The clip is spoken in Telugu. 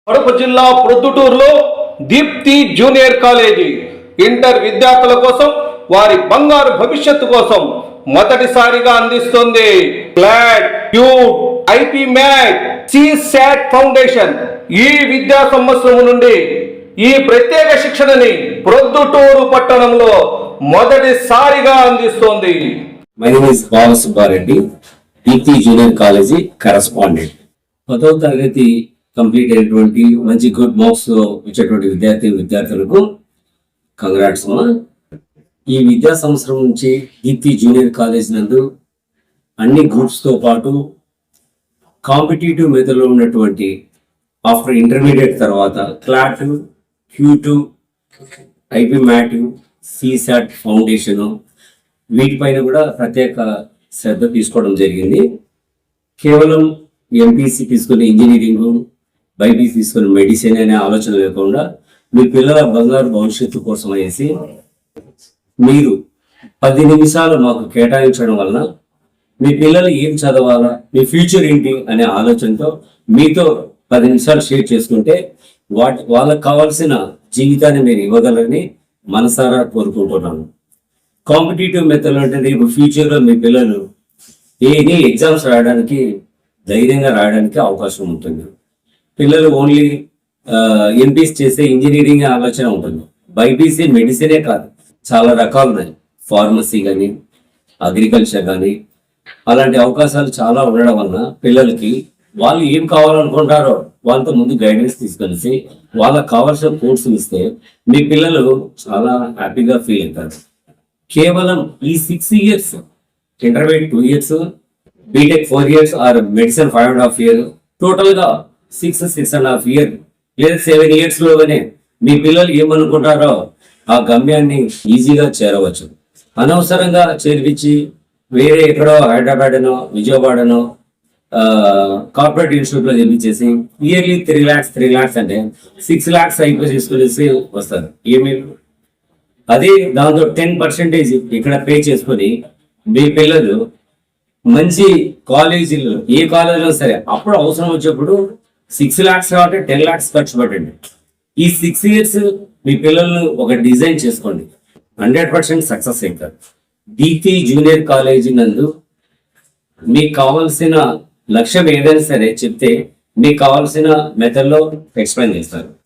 కడప జిల్లా ప్రొద్దుటూరులో దీప్తి జూనియర్ కాలేజీ ఇంటర్ విద్యార్థుల కోసం వారి బంగారు భవిష్యత్తు కోసం మొదటిసారిగా అందిస్తుంది CLAT CUET IPMAT CSAT foundation. ఈ విద్యా సంవత్సరం నుండి ఈ ప్రత్యేక శిక్షణని ప్రొద్దుటూరు పట్టణంలో మొదటిసారిగా అందిస్తోంది. My name is Balasubbareddy, Deepthi junior college correspondent. 10వ తరగతి కంప్లీట్ అయినటువంటి మంచి గుడ్ మార్క్స్ వచ్చేటువంటి విద్యార్థులకు కంగ్రాట్స్ అమ్మా. ఈ విద్యా సంవత్సరం నుంచి దీప్తి జూనియర్ కాలేజ్ నందు అన్ని గ్రూప్స్తో పాటు కాంపిటేటివ్ మెథడ్లో ఉన్నటువంటి ఆఫ్టర్ ఇంటర్మీడియట్ తర్వాత CLAT, CUET, IPMAT, CSAT foundation వీటిపైన కూడా ప్రత్యేక శ్రద్ధ తీసుకోవడం జరిగింది. కేవలం ఎంపీసీ తీసుకుని ఇంజనీరింగ్, బైపీసీ తీసుకుని మెడిసిన్ అనే ఆలోచన లేకుండా మీ పిల్లల బంగారు భవిష్యత్తు కోసం అనేసి మీరు 10 నిమిషాలు మాకు కేటాయించడం వలన మీ పిల్లలు ఏం చదవాలా, మీ ఫ్యూచర్ ఏంటి అనే ఆలోచనతో మీతో 10 నిమిషాలు షేర్ చేసుకుంటే వాళ్ళకు కావాల్సిన జీవితాన్ని మీరు ఇవ్వగలరని మనసారా కోరుకుంటున్నాను. కాంపిటేటివ్ మెథడ్ అంటే రేపు ఫ్యూచర్లో మీ పిల్లలు ఎనీ ఎగ్జామ్స్ రాయడానికి ధైర్యంగా రాయడానికి అవకాశం ఉంటుంది. పిల్లలు ఓన్లీ ఎంపీసీ చేసే ఇంజనీరింగ్ ఆలోచన ఉంటుంది. బైపీసీ మెడిసినే కాదు, చాలా రకాలు ఉన్నాయి. ఫార్మసీ కానీ, అగ్రికల్చర్ కానీ, అలాంటి అవకాశాలు చాలా ఉండడం వలన పిల్లలకి వాళ్ళు ఏం కావాలనుకుంటారో వాళ్ళతో ముందు గైడెన్స్ తీసుకొనిసి వాళ్ళకి కావాల్సిన కోర్సులు ఇస్తే మీ పిల్లలు చాలా హ్యాపీగా ఫీల్ అవుతారు. కేవలం ఈ 6 years, intermediate 2 years, BTech 4 years or medicine 5.5 years, టోటల్గా 6.5 years లేదా 7 years లోనే మీ పిల్లలు ఏమనుకుంటారో ఆ గమ్యాన్ని ఈజీగా చేరవచ్చు. అనవసరంగా చేర్పించి వేరే ఎక్కడో హైదరాబాద్నో విజయవాడనో కార్పొరేట్ ఇన్స్టిట్యూట్లో చేపించేసి ఇయర్లీ 3 lakhs అంటే 6 lakhs అయిపోయి తీసుకునేసి వస్తారు. ఏమి అదే దాంతో 10% ఇక్కడ పే చేసుకొని మీ పిల్లలు మంచి కాలేజీలో ఏ కాలేజీలో సరే అప్పుడు అవసరం వచ్చేప్పుడు 6 lakhs కాబట్టి 10 lakhs ఖర్చు పెట్టండి. ఈ 6 years మీ పిల్లలను ఒక డిజైన్ చేసుకోండి, 100% సక్సెస్ అవుతారు. దీప్తి జూనియర్ కాలేజీ నందు మీకు కావాల్సిన లక్ష్యం ఏదైనా సరే చెప్తే మీకు కావాల్సిన మెథడ్లో ఎక్స్ప్లెయిన్ చేస్తారు.